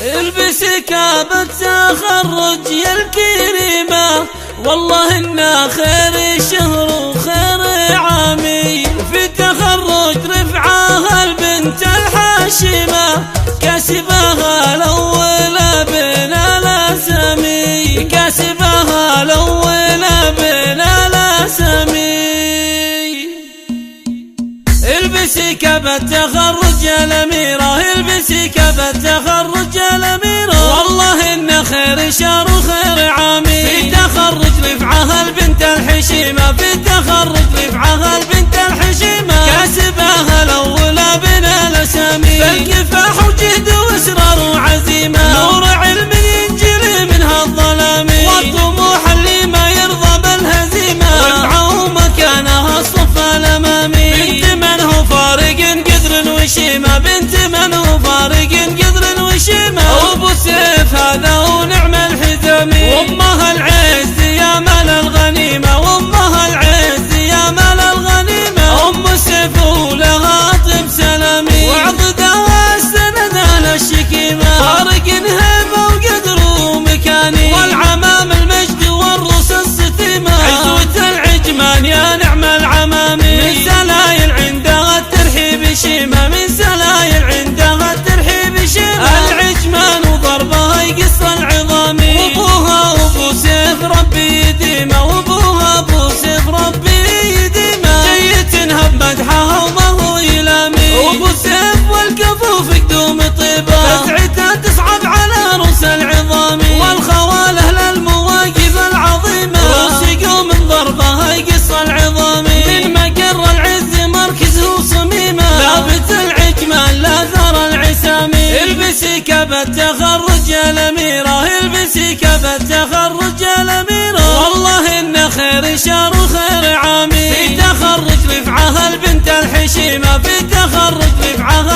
البسي كاب التخرج يا الكريمة، والله إنها خير شهر وخير عامي. في التخرج رفعها البنت الحاشمة، كاسبها الأول بين الأسامي، كاسبها الأول بين الأسامي. البسي كاب التخرج يا الأميرة، البسي كاب التخرج يا الأميرة، والله إن خير شهر وخير عامي. في التخرج رفعها البنت الحشيمة، في التخرج رفعها البنت الحشيمة، كاسبها الأول بين الأسامي. فالكفاح وجهد وإصرار وعزيمة، نور علم ينجلي منها الظلام، والطموح اللي ما يرضى بالهزيمة، رفعه مكانها الصف الأمامي. بنت من هو فارق قدر وشيمة، بنت من هو فارق قدر وشيمة، أبو سيف هذا ونعم الحزامي. وامها العز يا مال الغنيمة، وامها العز يا مال الغنيمة، أم سيف ولها طيب سلامي، وعضدها السند أهل الشكيمة. فارق هيبة وقدر ومكاني، والعمام المجد والرؤوس الستيمة، عزوة العجمان يا نعم العمامي. من سلايل عندها الترحيب شيمة، من سلايل عندها الترحيب شيمة، العجمان وضربها يقص العظامي. وابوها ابو سيف ربي يديمه، وابوها ابو سيف ربي يديمه، جاي تنهب مدحها وما هو يلامي. وابو سيف والكفوف قدوم طيبه، فتعتها تصعب على رؤوس العظامي، والخواله للمواقف العظيمه، رؤوس يقوم من ضربها يقص العظامي. من مقر العز مركزه صميمه، ثابت العجمان لا ثرى العسامي. البسي كاب التخرج يا الأميرة، البسي كاب التخرج يا الأميرة، والله إن خير شهر وخير عامي. في التخرج رفعها البنت الحشيمة، في التخرج رفعها